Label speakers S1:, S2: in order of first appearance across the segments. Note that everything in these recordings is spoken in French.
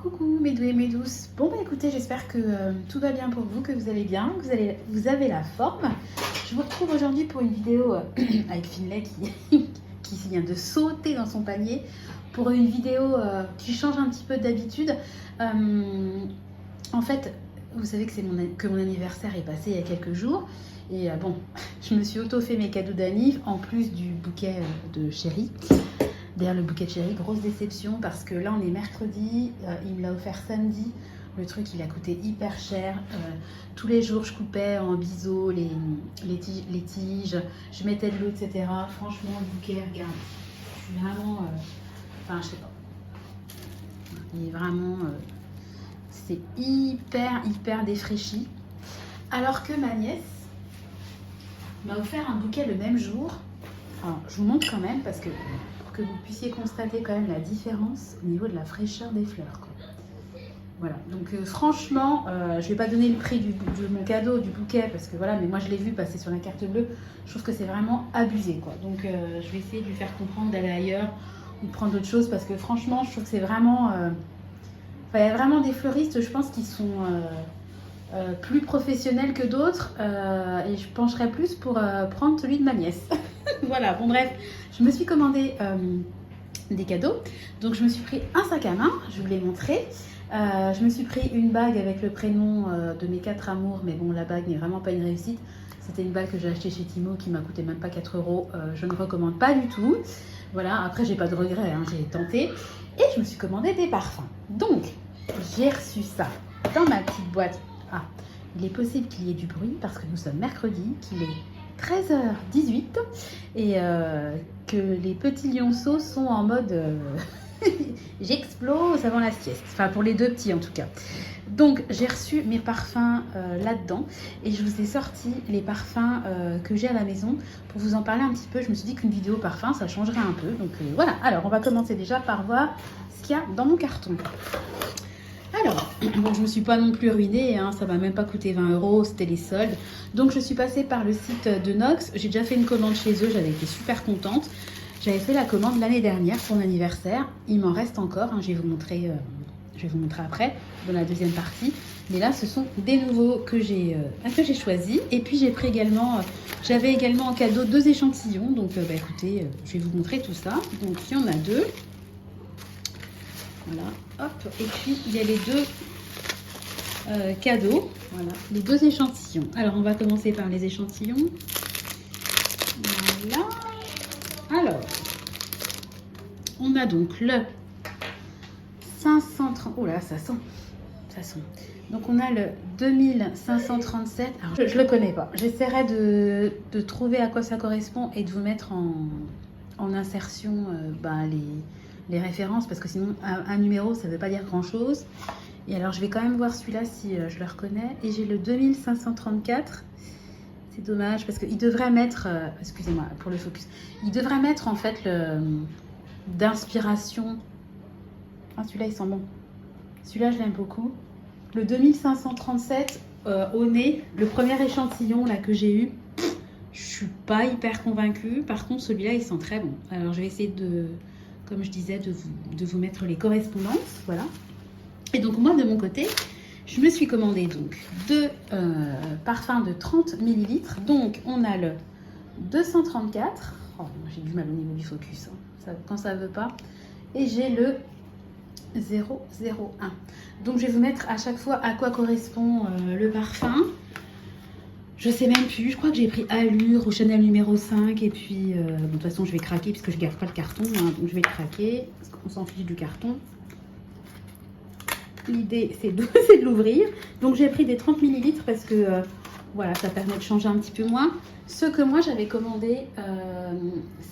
S1: Coucou mes doux et mes douces. Bon bah écoutez, j'espère que tout va bien pour vous, que vous allez bien, que vous avez la forme. Je vous retrouve aujourd'hui pour une vidéo avec Finlay qui vient de sauter dans son panier pour une vidéo qui change un petit peu d'habitude. En fait, vous savez que mon anniversaire est passé il y a quelques jours et bon, je me suis auto fait mes cadeaux d'anniv en plus du bouquet de chéri. D'ailleurs, le bouquet de chéri, grosse déception parce que là, on est mercredi, il me l'a offert samedi. Le truc, il a coûté hyper cher. Tous les jours, je coupais en biseau les tiges, je mettais de l'eau, etc. Franchement, le bouquet, regarde, je suis vraiment... Enfin, je sais pas. Il est vraiment... c'est hyper défraîchi. Alors que ma nièce m'a offert un bouquet le même jour. Alors, je vous montre quand même parce que... pour que vous puissiez constater quand même la différence au niveau de la fraîcheur des fleurs, quoi. Voilà, donc franchement, je vais pas donner le prix de mon cadeau, du bouquet, parce que voilà, mais moi je l'ai vu passer sur la carte bleue, je trouve que c'est vraiment abusé, quoi. Donc je vais essayer de lui faire comprendre d'aller ailleurs ou de prendre d'autres choses, parce que franchement, je trouve que c'est vraiment... il y a vraiment des fleuristes, je pense, qui sont plus professionnels que d'autres, et je pencherais plus pour prendre celui de ma nièce. Voilà, bon bref, je me suis commandé des cadeaux. Donc je me suis pris un sac à main, je vous l'ai montré. Je me suis pris une bague avec le prénom de mes 4 amours, mais bon, la bague n'est vraiment pas une réussite. C'était une bague que j'ai achetée chez Timo qui m'a coûté même pas 4 €. Je ne recommande pas du tout. Voilà, après j'ai pas de regrets, hein, j'ai tenté. Et je me suis commandé des parfums. Donc, j'ai reçu ça dans ma petite boîte. Ah, il est possible qu'il y ait du bruit parce que nous sommes mercredi, qu'il est 13h18 et que les petits lionceaux sont en mode j'explose avant la sieste, enfin pour les deux petits en tout cas. Donc j'ai reçu mes parfums là-dedans et je vous ai sorti les parfums que j'ai à la maison pour vous en parler un petit peu. Je me suis dit qu'une vidéo parfum ça changerait un peu, donc voilà. Alors on va commencer déjà par voir ce qu'il y a dans mon carton. Alors, bon, je ne me suis pas non plus ruinée, hein, ça m'a même pas coûté 20 €, c'était les soldes. Donc je suis passée par le site de Nox, j'ai déjà fait une commande chez eux, j'avais été super contente. J'avais fait la commande l'année dernière pour mon anniversaire, il m'en reste encore, hein, je vais vous montrer après, dans la deuxième partie. Mais là, ce sont des nouveaux que j'ai choisis. Et puis j'ai pris également, j'avais également en cadeau 2 échantillons, donc écoutez, je vais vous montrer tout ça. Donc il y en a 2. Voilà, hop, et puis il y a les 2 cadeaux, voilà, les 2 échantillons. Alors on va commencer par les échantillons. Voilà. Alors, on a donc le 530, oh là, ça sent. Donc on a le 2537, alors je le connais pas. J'essaierai de trouver à quoi ça correspond et de vous mettre en insertion les références, parce que sinon un numéro ça veut pas dire grand chose. Et alors je vais quand même voir celui-là si je le reconnais. Et j'ai le 2534. C'est dommage parce qu'il devrait mettre, excusez-moi pour le focus, il devrait mettre en fait d'inspiration. Ah, celui-là il sent bon. Celui-là je l'aime beaucoup. Le 2537 au nez, le premier échantillon là que j'ai eu, je suis pas hyper convaincue. Par contre celui-là il sent très bon. Alors je vais essayer de, comme je disais, de vous mettre les correspondances, voilà. Et donc moi de mon côté, je me suis commandé donc 2 parfums de 30 ml. Donc on a le 234. Oh, j'ai du mal au niveau du focus, hein. Quand ça veut pas. Et j'ai le 001. Donc je vais vous mettre à chaque fois à quoi correspond le parfum. Je sais même plus, je crois que j'ai pris Allure ou Chanel numéro 5 et puis bon, de toute façon je vais craquer puisque je garde pas le carton, hein, donc je vais le craquer parce qu'on s'en fiche du carton. L'idée c'est de l'ouvrir. Donc j'ai pris des 30 ml parce que voilà, ça permet de changer un petit peu moins. Ce que moi j'avais commandé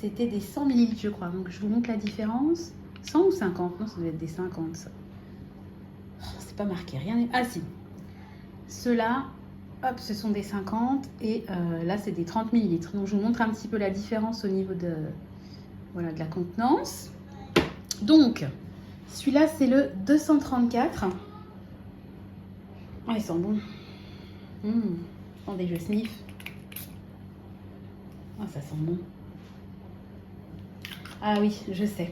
S1: c'était des 100 ml je crois, donc je vous montre la différence. 100 ou 50? Non, ça doit être des 50 ça. Oh, c'est pas marqué, rien n'est... Ah si, ceux-là, hop, ce sont des 50 et là c'est des 30 ml. Donc je vous montre un petit peu la différence au niveau de, voilà, de la contenance. Donc celui-là c'est le 234. Ah, il sent bon. Attendez, je sniffe. Ah, ça sent bon. Ah oui, je sais.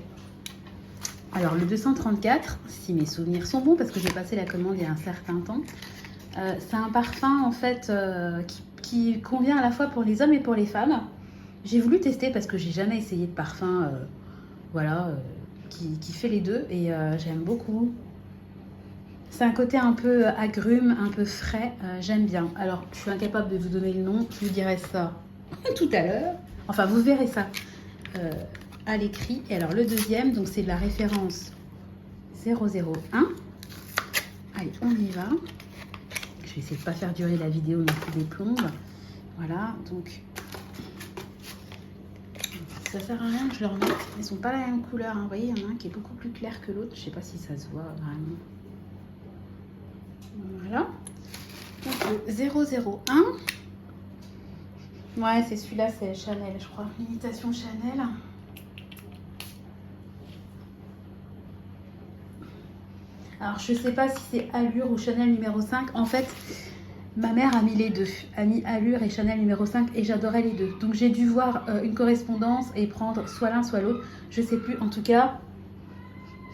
S1: Alors le 234, si mes souvenirs sont bons, parce que j'ai passé la commande il y a un certain temps, c'est un parfum en fait qui convient à la fois pour les hommes et pour les femmes. J'ai voulu tester parce que j'ai jamais essayé de parfum voilà, qui fait les deux et j'aime beaucoup. C'est un côté un peu agrume, un peu frais, j'aime bien. Alors je suis incapable de vous donner le nom, je vous dirai ça tout à l'heure. Enfin vous verrez ça à l'écrit. Et alors le deuxième, donc c'est de la référence 001. Allez, on y va. Je vais essayer de ne pas faire durer la vidéo non plus des plombes. Voilà, donc ça sert à rien que je leur mette. Ils sont pas la même couleur, hein. Vous voyez, il y en a un qui est beaucoup plus clair que l'autre. Je sais pas si ça se voit vraiment. Voilà. Donc le 001. Ouais, c'est celui-là, c'est Chanel, je crois. L'imitation Chanel. Alors, je sais pas si c'est Allure ou Chanel numéro 5. En fait, ma mère a mis les deux. A mis Allure et Chanel numéro 5 et j'adorais les deux. Donc, j'ai dû voir une correspondance et prendre soit l'un, soit l'autre. Je sais plus. En tout cas,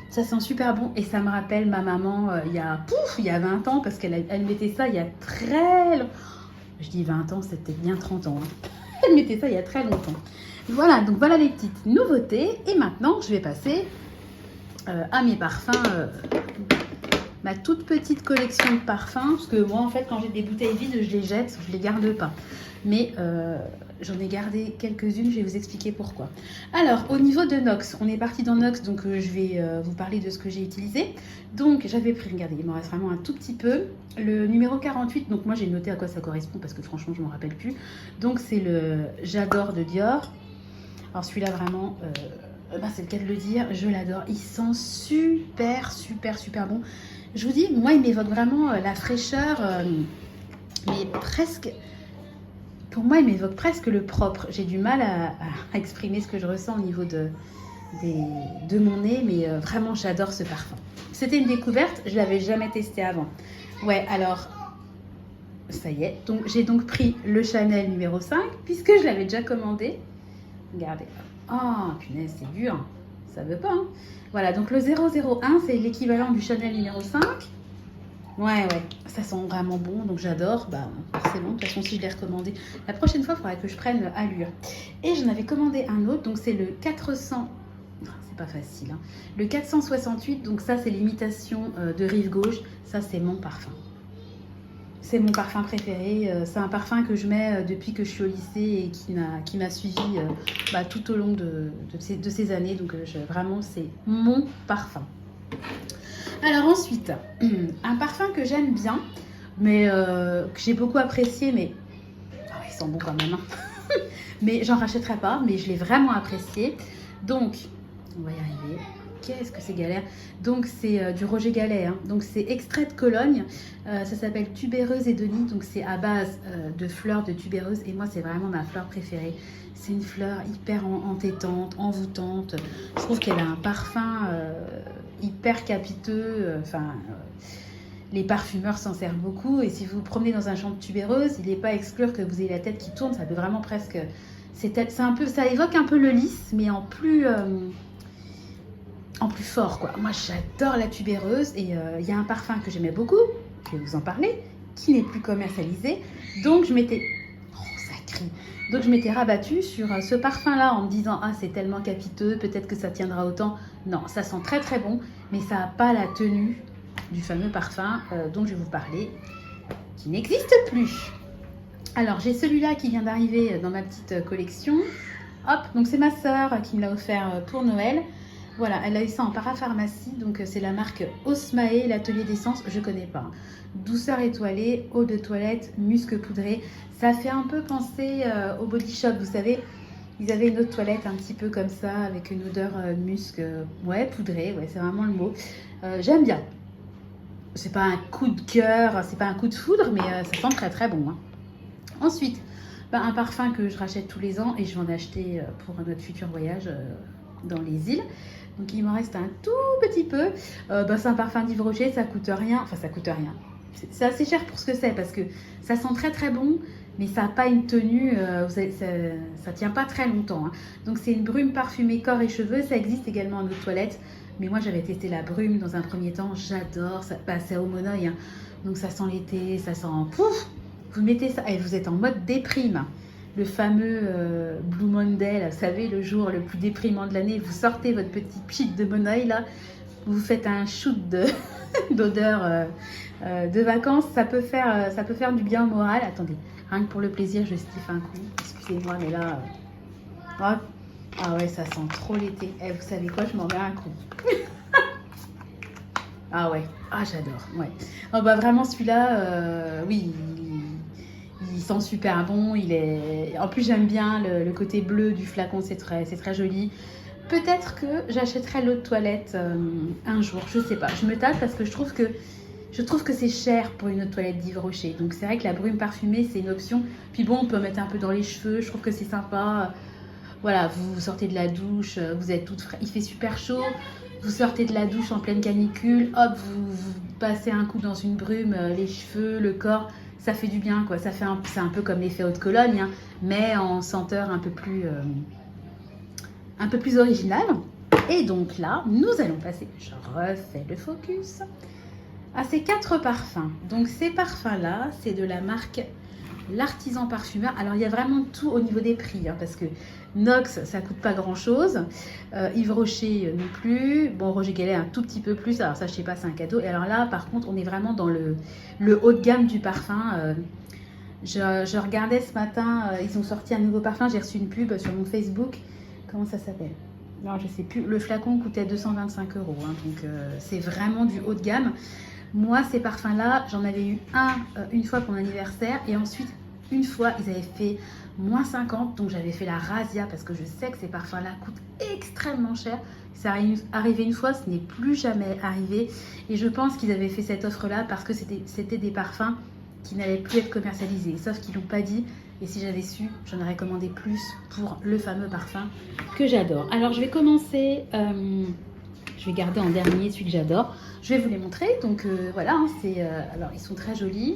S1: ça sent super bon et ça me rappelle ma maman il y a 20 ans parce qu'elle mettait ça il y a très longtemps. Je dis 20 ans, c'était bien 30 ans. Hein. Elle mettait ça il y a très longtemps. Voilà, donc voilà les petites nouveautés. Et maintenant, je vais passer à mes parfums, ma toute petite collection de parfums. Parce que moi, en fait, quand j'ai des bouteilles vides, je les jette, je les garde pas. Mais j'en ai gardé quelques-unes, je vais vous expliquer pourquoi. Alors, au niveau de Nox, on est parti dans Nox, donc je vais vous parler de ce que j'ai utilisé. Donc, j'avais pris, regardez, il m'en reste vraiment un tout petit peu. Le numéro 48, donc moi j'ai noté à quoi ça correspond parce que franchement, je ne m'en rappelle plus. Donc, c'est le J'adore de Dior. Alors, celui-là, vraiment, c'est le cas de le dire, je l'adore. Il sent super, super, super bon. Je vous dis, moi, il m'évoque vraiment la fraîcheur, mais presque... Pour moi, il m'évoque presque le propre. J'ai du mal à exprimer ce que je ressens au niveau de mon nez, mais vraiment, j'adore ce parfum. C'était une découverte, je ne l'avais jamais testé avant. Ouais, alors, ça y est. Donc, j'ai donc pris le Chanel numéro 5, puisque je l'avais déjà commandé. Regardez. Oh, punaise, c'est dur. Ça veut pas, hein. Voilà, donc le 001, c'est l'équivalent du Chanel numéro 5. Ouais, ça sent vraiment bon, donc j'adore. Bah, forcément, de toute façon, si je l'ai recommandé, la prochaine fois, il faudra que je prenne Allure. Et j'en avais commandé un autre, donc c'est le 400. C'est pas facile, hein. Le 468, donc ça, c'est l'imitation de Rive Gauche. Ça, c'est mon parfum. C'est mon parfum préféré. C'est un parfum que je mets depuis que je suis au lycée et qui m'a suivi tout au long de ces années. Donc, vraiment, c'est mon parfum. Alors ensuite, un parfum que j'aime bien, mais que j'ai beaucoup apprécié, mais il sent bon quand même, hein. Mais j'en rachèterai pas, mais je l'ai vraiment apprécié. Donc, on va y arriver. Qu'est-ce que c'est galère. Donc c'est du Roger Gallet, hein. Donc c'est extrait de Cologne, ça s'appelle Tubéreuse et Denis, donc c'est à base de fleurs de tubéreuse et moi c'est vraiment ma fleur préférée. C'est une fleur hyper entêtante, envoûtante. Je trouve qu'elle a un parfum hyper capiteux. Les parfumeurs s'en servent beaucoup. Et si vous vous promenez dans un champ de tubéreuse, il n'est pas à exclure que vous ayez la tête qui tourne. Ça peut vraiment presque... C'est un peu, ça évoque un peu le lys, mais en plus fort, quoi. Moi, j'adore la tubéreuse. Et il y a un parfum que j'aimais beaucoup, je vais vous en parler, qui n'est plus commercialisé. Donc, je m'étais... Donc je m'étais rabattue sur ce parfum-là en me disant « Ah, c'est tellement capiteux, peut-être que ça tiendra autant. » Non, ça sent très très bon, mais ça n'a pas la tenue du fameux parfum dont je vais vous parler, qui n'existe plus. Alors, j'ai celui-là qui vient d'arriver dans ma petite collection. Hop, donc c'est ma sœur qui me l'a offert pour Noël. Voilà, elle a eu ça en parapharmacie, donc c'est la marque Osmae, l'atelier d'essence, je connais pas. Douceur étoilée, eau de toilette, musc poudré. Ça fait un peu penser au Body Shop, vous savez. Ils avaient une eau de toilette un petit peu comme ça, avec une odeur musc, poudré, c'est vraiment le mot. J'aime bien. C'est pas un coup de cœur, c'est pas un coup de foudre, mais ça sent très très bon, hein. Ensuite, un parfum que je rachète tous les ans et je vais en acheter pour notre futur voyage dans les îles. Donc il m'en reste un tout petit peu. C'est un parfum d'Yves Rocher, ça coûte rien. Enfin, ça coûte rien. C'est assez cher pour ce que c'est parce que ça sent très très bon, mais ça n'a pas une tenue, ça tient pas très longtemps, hein. Donc c'est une brume parfumée corps et cheveux. Ça existe également en eau de toilette. Mais moi, j'avais testé la brume dans un premier temps. J'adore. Bah, c'est au Monoï, hein. Donc, ça sent l'été, ça sent... Pouf! Vous mettez ça et vous êtes en mode déprime. Le fameux Blue Monday, là, vous savez, le jour le plus déprimant de l'année. Vous sortez votre petit pchit de Monoï, là. Vous faites un shoot d'odeur de vacances. Ça peut faire du bien au moral. Attendez, rien que pour le plaisir, je sniffe un coup. Excusez-moi, mais là... hop. Ah ouais, ça sent trop l'été. Eh, vous savez quoi, je m'en mets un coup. Ah ouais, ah j'adore, ouais. Oh bah vraiment celui-là, oui, il sent super bon. En plus j'aime bien le côté bleu du flacon, c'est très joli. Peut-être que j'achèterai l'eau de toilette un jour, je sais pas. Je me tâte parce que je trouve que c'est cher pour une eau de toilette d'Yves Rocher. Donc c'est vrai que la brume parfumée, c'est une option. Puis bon, on peut mettre un peu dans les cheveux, je trouve que c'est sympa. Voilà, vous sortez de la douche, vous êtes toute fraîche, il fait super chaud, vous sortez de la douche en pleine canicule, hop, vous passez un coup dans une brume, les cheveux, le corps, ça fait du bien, quoi. C'est un peu comme l'effet eau de Cologne, hein, mais en senteur un peu plus originale. Et donc là, nous allons passer, je refais le focus, à ces 4 parfums. Donc ces parfums-là, c'est de la marque L'Artisan Parfumeur. Alors il y a vraiment tout au niveau des prix, hein, parce que Nox, ça coûte pas grand chose, Yves Rocher non plus, bon Roger Gallet un tout petit peu plus, alors ça je sais pas, c'est un cadeau. Et alors là par contre on est vraiment dans le haut de gamme du parfum. Je regardais ce matin, ils ont sorti un nouveau parfum, j'ai reçu une pub sur mon Facebook, comment ça s'appelle? Non, je sais plus, le flacon coûtait 225 €, hein, donc c'est vraiment du haut de gamme. Moi, ces parfums-là, j'en avais eu une fois pour mon anniversaire, et ensuite, une fois, ils avaient fait moins 50, donc j'avais fait la razzia, parce que je sais que ces parfums-là coûtent extrêmement cher. Ça arrivé une fois, ce n'est plus jamais arrivé, et je pense qu'ils avaient fait cette offre-là parce que c'était des parfums qui n'allaient plus être commercialisés, sauf qu'ils l'ont pas dit, et si j'avais su, j'en aurais commandé plus pour le fameux parfum que j'adore. Alors, je vais commencer... je vais garder en dernier celui que j'adore. Je vais vous les montrer. Donc voilà, hein, alors ils sont très jolis.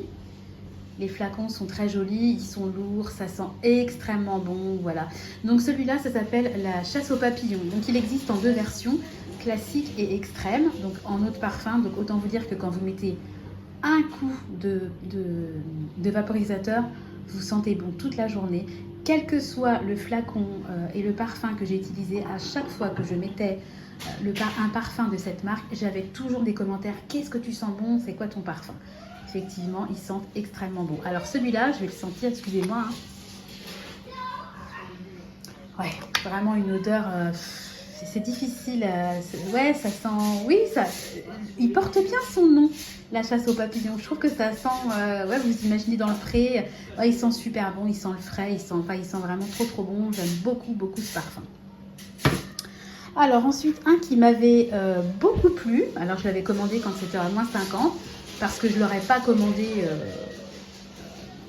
S1: Les flacons sont très jolis, ils sont lourds, ça sent extrêmement bon. Voilà. Donc celui-là, ça s'appelle la chasse aux papillons. Donc il existe en 2 versions, classique et extrême. Donc en eau de parfum. Donc autant vous dire que quand vous mettez un coup de vaporisateur, vous sentez bon toute la journée. Quel que soit le flacon et le parfum que j'ai utilisé, à chaque fois que je mettais un parfum de cette marque, j'avais toujours des commentaires. Qu'est-ce que tu sens bon? C'est quoi ton parfum? Effectivement, ils sentent extrêmement bon. Alors celui-là, je vais le sentir, excusez-moi. Hein. Ouais, vraiment une odeur... c'est difficile. Ouais, ça sent... Oui, il porte bien son nom, la chasse aux papillons. Je trouve que ça sent... ouais, vous imaginez dans le pré. Ouais, il sent super bon, il sent le frais, il sent vraiment trop bon. J'aime beaucoup ce parfum. Alors ensuite, un qui m'avait beaucoup plu. Alors je l'avais commandé quand c'était à moins 50, parce que je ne l'aurais pas commandé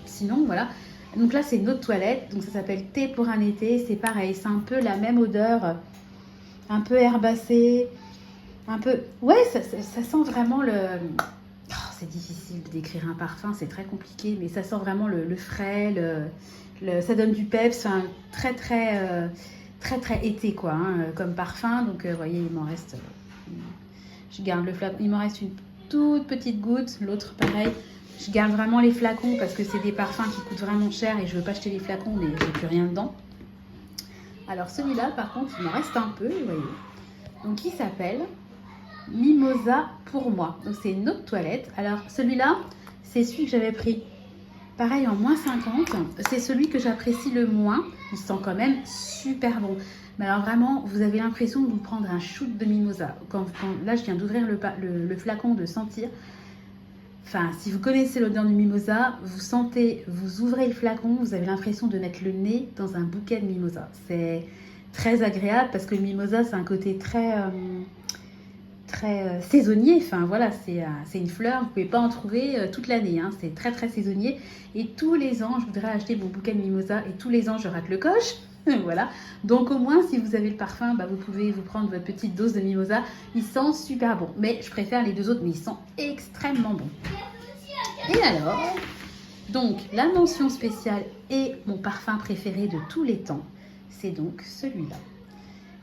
S1: sinon, voilà. Donc là, c'est une eau de toilette. Donc ça s'appelle Thé pour un été. C'est pareil, c'est un peu la même odeur, un peu herbacée, un peu... Ouais, ça sent vraiment le... Oh, c'est difficile de décrire un parfum, c'est très compliqué, mais ça sent vraiment le frais, ça donne du peps, enfin, très été, quoi, hein, comme parfum. Donc, vous voyez, il m'en reste... je garde le flacon. Il m'en reste une toute petite goutte, l'autre pareil. Je garde vraiment les flacons parce que c'est des parfums qui coûtent vraiment cher et je veux pas acheter les flacons, mais j'ai plus rien dedans. Alors celui-là, par contre, il m'en reste un peu, vous voyez. Donc il s'appelle Mimosa pour moi. Donc c'est une eau de toilette. Alors celui-là, c'est celui que j'avais pris. Pareil en moins 50. C'est celui que j'apprécie le moins. Il sent quand même super bon. Mais alors vraiment, vous avez l'impression de vous prendre un shoot de mimosa. Là, je viens d'ouvrir le flacon, de sentir. Enfin, si vous connaissez l'odeur du mimosa, vous ouvrez le flacon, vous avez l'impression de mettre le nez dans un bouquet de mimosa. C'est très agréable parce que le mimosa, c'est un côté très saisonnier. Enfin voilà, c'est une fleur, vous ne pouvez pas en trouver toute l'année. Hein. C'est très saisonnier. Et tous les ans, je voudrais acheter mon bouquet de mimosa et tous les ans, je rate le coche. Voilà. Donc au moins, si vous avez le parfum, vous pouvez vous prendre votre petite dose de mimosa. Il sent super bon. Mais je préfère les 2 autres, mais ils sentent extrêmement bon. Et alors, donc la mention spéciale et mon parfum préféré de tous les temps, c'est donc celui-là.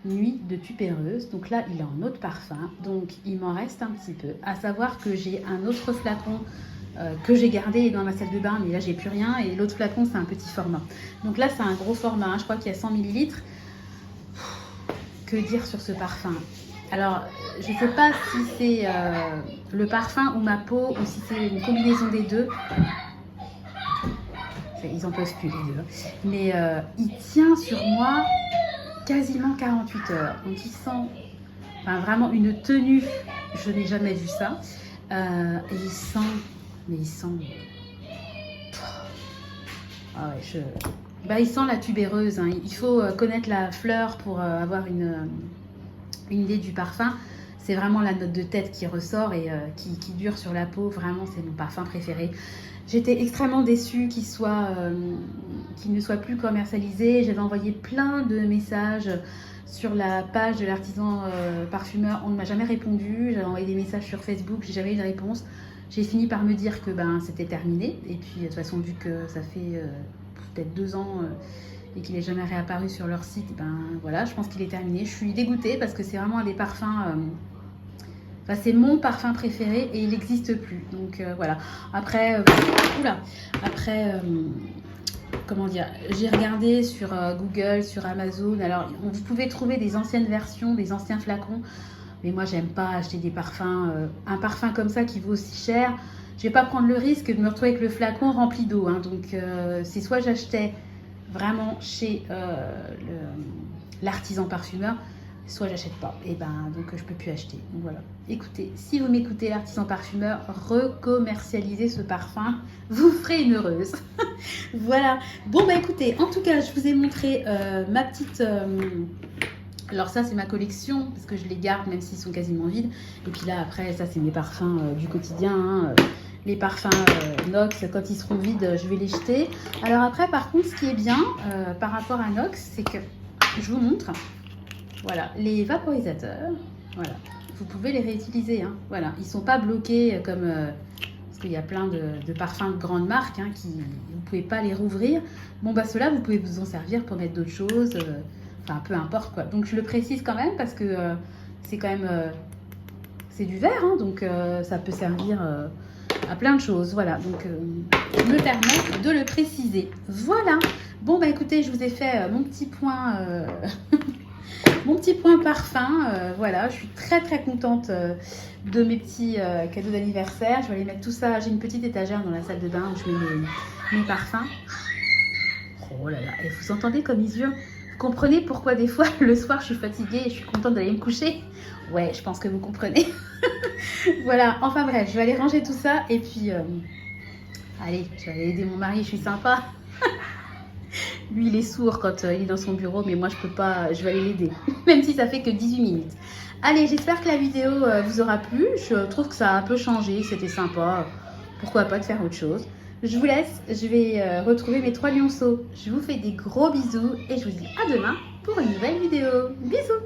S1: Nuit de tubéreuse. Donc là, il est en eau de parfum. Donc il m'en reste un petit peu. À savoir que j'ai un autre flacon que j'ai gardé dans ma salle de bain, mais là j'ai plus rien. Et l'autre flacon, c'est un petit format. Donc là, c'est un gros format. Hein. Je crois qu'il y a 100 ml. Que dire sur ce parfum? Alors, je ne sais pas si c'est le parfum ou ma peau, ou si c'est une combinaison des deux. Ils en peuvent plus les deux. Mais il tient sur moi quasiment 48 heures. Donc il sent vraiment une tenue. Je n'ai jamais vu ça. Et il sent... Mais il sent... Ah ouais, il sent la tubéreuse. Hein. Il faut connaître la fleur pour avoir une idée du parfum. C'est vraiment la note de tête qui ressort et qui dure sur la peau. Vraiment, c'est mon parfum préféré. J'étais extrêmement déçue qu'il ne soit plus commercialisé. J'avais envoyé plein de messages sur la page de l'artisan parfumeur. On ne m'a jamais répondu. J'avais envoyé des messages sur Facebook. J'ai jamais eu de réponse. J'ai fini par me dire que c'était terminé. Et puis, de toute façon, vu que ça fait peut-être 2 ans et qu'il n'est jamais réapparu sur leur site, voilà, je pense qu'il est terminé. Je suis dégoûtée parce que c'est vraiment un des parfums... c'est mon parfum préféré et il n'existe plus. Donc voilà. Après, comment dire, j'ai regardé sur Google, sur Amazon. Alors, vous pouvez trouver des anciennes versions, des anciens flacons. Mais moi, j'aime pas acheter des parfums. Un parfum comme ça qui vaut aussi cher. Je vais pas prendre le risque de me retrouver avec le flacon rempli d'eau. Hein. Donc, c'est soit j'achetais vraiment chez l'artisan parfumeur, soit j'achète pas. Et donc je peux plus acheter. Donc voilà. Écoutez, si vous m'écoutez, l'artisan parfumeur, recommercialisez ce parfum, vous ferez une heureuse. Voilà. Bon écoutez, en tout cas, je vous ai montré ma petite... alors ça, c'est ma collection, parce que je les garde même s'ils sont quasiment vides. Et puis là, après, ça, c'est mes parfums du quotidien. Hein. Les parfums Nox, quand ils seront vides, je vais les jeter. Alors après, par contre, ce qui est bien par rapport à Nox, c'est que je vous montre... Voilà, les vaporisateurs, voilà, vous pouvez les réutiliser, hein, voilà, ils ne sont pas bloqués comme, parce qu'il y a plein de parfums de grandes marques, hein, vous ne pouvez pas les rouvrir. Bon, ceux-là, vous pouvez vous en servir pour mettre d'autres choses, peu importe, quoi. Donc, je le précise quand même parce que c'est quand même, c'est du verre, hein, donc ça peut servir à plein de choses, voilà, donc je me permets de le préciser. Voilà, bon, écoutez, je vous ai fait mon petit point... Mon petit point parfum, voilà, je suis très contente de mes petits cadeaux d'anniversaire. Je vais aller mettre tout ça, j'ai une petite étagère dans la salle de bain où je mets mes parfums. Oh là là, et vous entendez comme ils hurlent? Vous comprenez pourquoi des fois le soir je suis fatiguée et je suis contente d'aller me coucher? Ouais, je pense que vous comprenez. Voilà, enfin bref, je vais aller ranger tout ça et puis, allez, je vais aller aider mon mari, je suis sympa. Lui, il est sourd quand il est dans son bureau, mais moi, je peux pas, je vais aller l'aider, même si ça fait que 18 minutes. Allez, j'espère que la vidéo vous aura plu. Je trouve que ça a un peu changé, c'était sympa. Pourquoi pas de faire autre chose. Je vous laisse, je vais retrouver mes 3 lionceaux. Je vous fais des gros bisous et je vous dis à demain pour une nouvelle vidéo. Bisous!